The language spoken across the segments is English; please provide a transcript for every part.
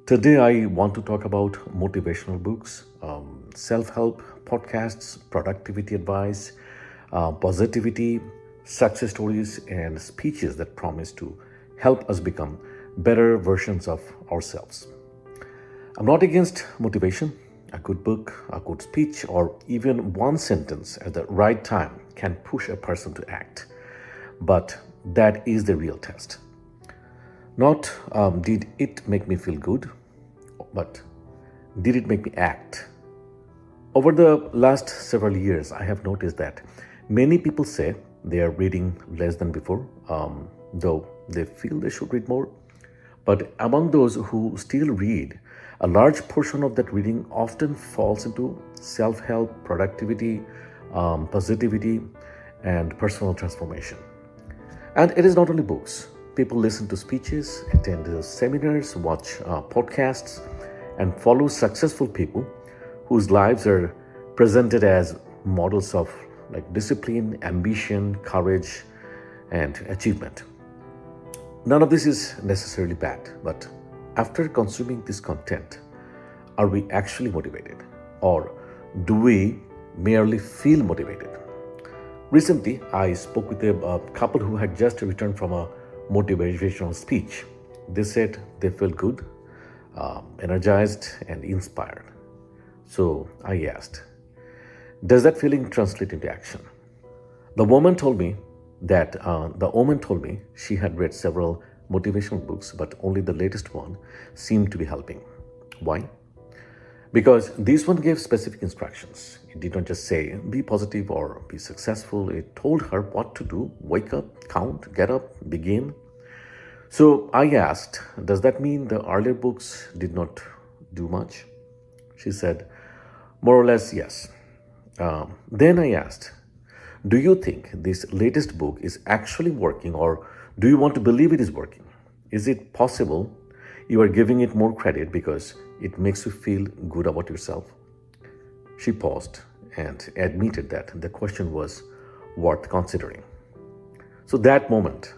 Today, I want to talk about motivational books, self help podcasts, productivity advice, positivity, success stories, and speeches that promise to help us become better versions of ourselves. I'm not against motivation. A good book, a good speech, or even one sentence at the right time can push a person to act. But that is the real test. Not did it make me feel good, but did it make me act? Over the last several years, I have noticed that many people say they are reading less than before, though they feel they should read more. But among those who still read, a large portion of that reading often falls into self help, productivity, positivity, and personal transformation. And it is not only books. People listen to speeches, attend seminars, watch podcasts, and follow successful people whose lives are presented as models of discipline, ambition, courage, and achievement. None of this is necessarily bad, but after consuming this content, are we actually motivated? Or do we merely feel motivated? Recently, I spoke with a couple who had just returned from a motivational speech. They said they felt good, energized, and inspired. So I asked, does that feeling translate into action? The woman told me she had read several motivational books, but only the latest one seemed to be helping. Why? Because this one gave specific instructions. It did not just say, be positive or be successful. It told her what to do: wake up, count, get up, begin. So I asked, does that mean the earlier books did not do much? She said, more or less, yes. Then I asked, do you think this latest book is actually working, or do you want to believe it is working? Is it possible you are giving it more credit because it makes you feel good about yourself? She paused and admitted that the question was worth considering. So that moment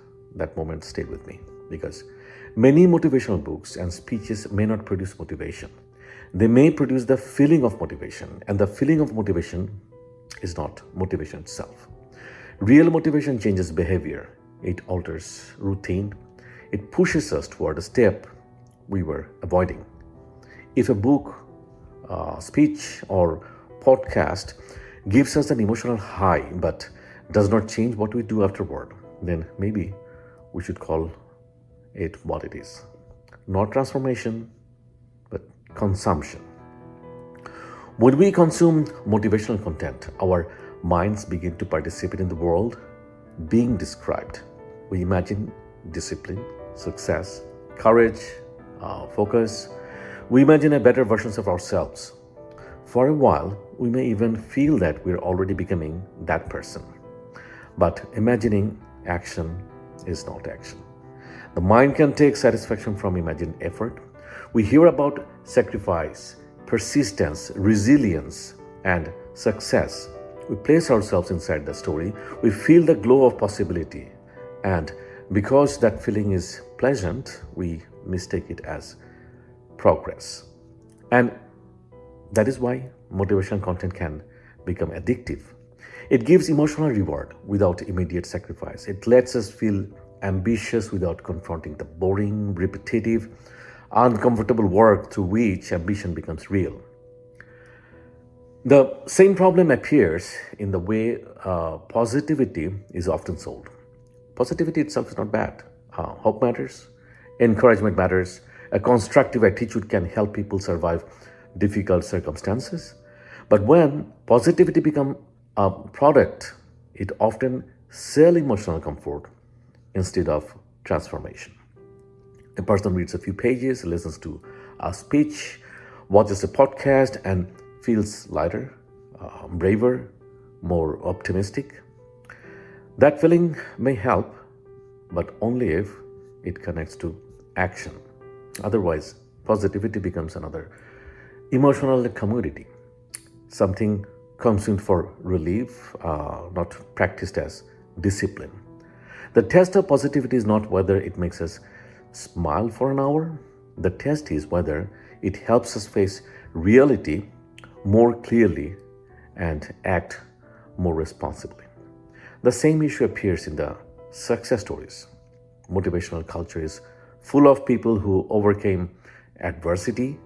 stayed with me, because many motivational books and speeches may not produce motivation. They may produce the feeling of motivation, and the feeling of motivation is not motivation itself. Real motivation changes behavior. It alters routine. It pushes us toward a step we were avoiding. If a book, speech, or podcast gives us an emotional high but does not change what we do afterward, then maybe we should call it what it is. Not transformation, but consumption. When we consume motivational content, our minds begin to participate in the world being described. We imagine discipline, success, courage, focus. We imagine a better versions of ourselves. For a while, we may even feel that we're already becoming that person. But imagining action is not action. The mind can take satisfaction from imagined effort. We hear about sacrifice, persistence, resilience, and success. We place ourselves inside the story. We feel the glow of possibility. And because that feeling is pleasant, we mistake it as progress. And that is why motivational content can become addictive. It gives emotional reward without immediate sacrifice. It lets us feel ambitious without confronting the boring, repetitive, uncomfortable work through which ambition becomes real. The same problem appears in the way positivity is often sold. Positivity itself is not bad. Hope matters, encouragement matters. A constructive attitude can help people survive difficult circumstances. But when positivity becomes a product, it often sells emotional comfort instead of transformation. A person reads a few pages, listens to a speech, watches a podcast, and feels lighter, braver, more optimistic. That feeling may help, but only if it connects to action. Otherwise, positivity becomes another emotional commodity, something consumed for relief, not practiced as discipline. The test of positivity is not whether it makes us smile for an hour, The test is whether it helps us face reality more clearly and act more responsibly. The same issue appears in the success stories. Motivational culture is full of people who overcame adversity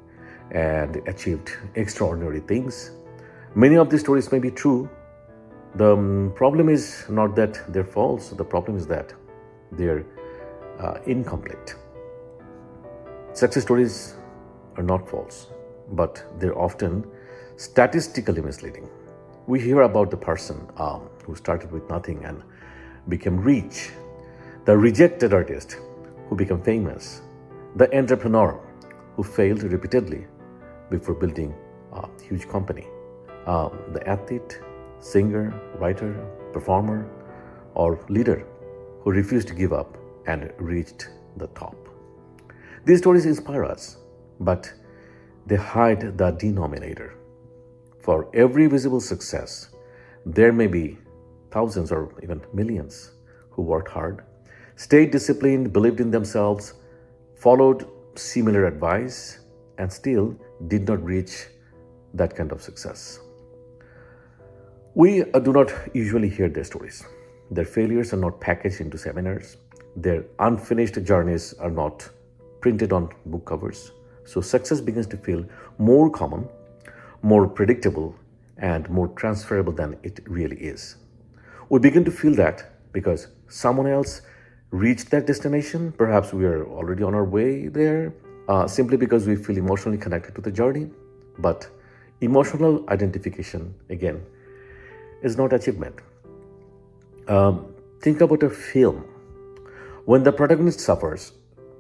and achieved extraordinary things. Many of these stories may be true. The problem is not that they're false, the problem is that they're incomplete. Success stories are not false, but they're often statistically misleading. We hear about the person who started with nothing and became rich, the rejected artist who became famous, the entrepreneur who failed repeatedly before building a huge company, the athlete, singer, writer, performer, or leader who refused to give up and reached the top. These stories inspire us, but they hide the denominator. For every visible success, there may be thousands or even millions who worked hard, stayed disciplined, believed in themselves, followed similar advice, and still did not reach that kind of success. We do not usually hear their stories. Their failures are not packaged into seminars. Their unfinished journeys are not printed on book covers. So success begins to feel more common, more predictable, and more transferable than it really is. We begin to feel that because someone else reached that destination. Perhaps we are already on our way there, simply because we feel emotionally connected to the journey. But emotional identification, again, is not achievement. Think about a film. When the protagonist suffers,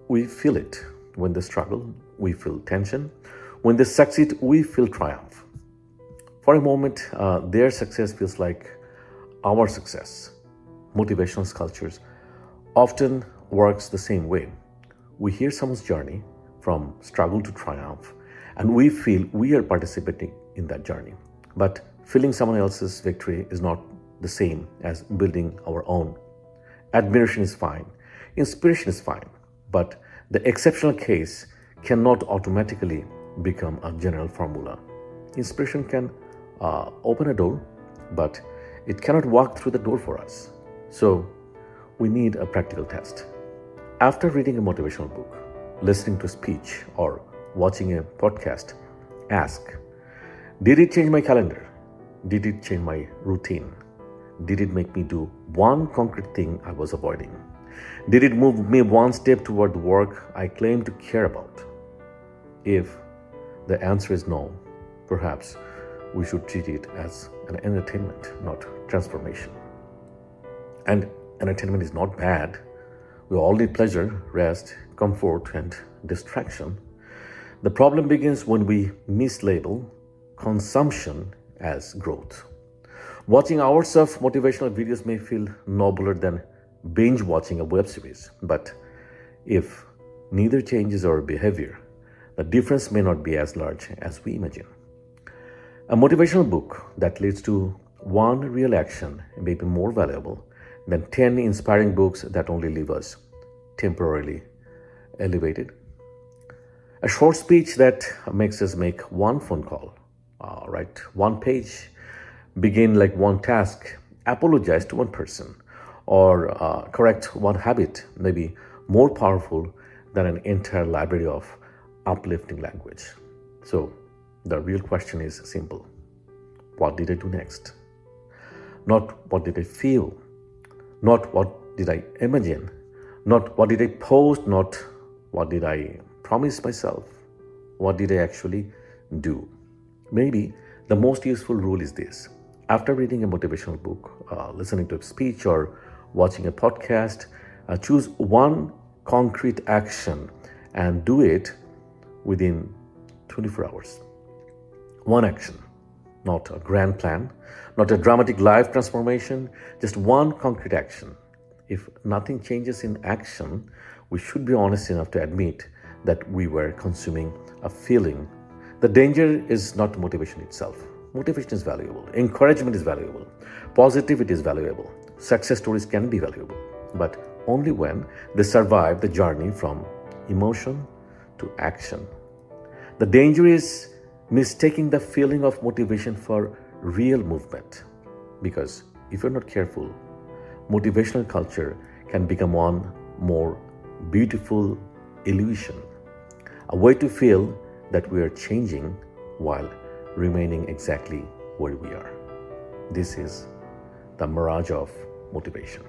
we feel it. When they struggle, we feel tension. When they succeed, we feel triumph. For a moment, their success feels like our success. Motivational cultures often works the same way. We hear someone's journey from struggle to triumph, and we feel we are participating in that journey. But feeling someone else's victory is not the same as building our own. Admiration is fine, inspiration is fine, but the exceptional case cannot automatically become a general formula. Inspiration can open a door, but it cannot walk through the door for us. So we need a practical test. After reading a motivational book, listening to a speech, or watching a podcast, ask, did it change my calendar? Did it change my routine? Did it make me do one concrete thing I was avoiding? Did it move me one step toward the work I claim to care about? If the answer is no, perhaps we should treat it as an entertainment, not transformation. And entertainment is not bad. We all need pleasure, rest, comfort, and distraction. The problem begins when we mislabel consumption as growth. Watching hours of motivational videos may feel nobler than binge watching a web series, but if neither changes our behavior, the difference may not be as large as we imagine. A motivational book that leads to one real action may be more valuable than 10 inspiring books that only leave us temporarily elevated. A short speech that makes us make one phone call, write one page, begin like one task, apologize to one person, or correct one habit may be more powerful than an entire library of uplifting language. So the real question is simple. What did I do next? Not what did I feel, not what did I imagine, not what did I post, not what did I promise myself. What did I actually do? Maybe the most useful rule is this. After reading a motivational book, listening to a speech, or watching a podcast, choose one concrete action and do it within 24 hours. One action, not a grand plan, not a dramatic life transformation, just one concrete action. If nothing changes in action, we should be honest enough to admit that we were consuming a feeling. The danger is not motivation itself. Motivation is valuable. Encouragement is valuable. Positivity is valuable. Success stories can be valuable, but only when they survive the journey from emotion to action. The danger is mistaking the feeling of motivation for real movement. Because if you're not careful, motivational culture can become one more beautiful illusion, a way to feel that we are changing while remaining exactly where we are. This is the Mirage of Motivation.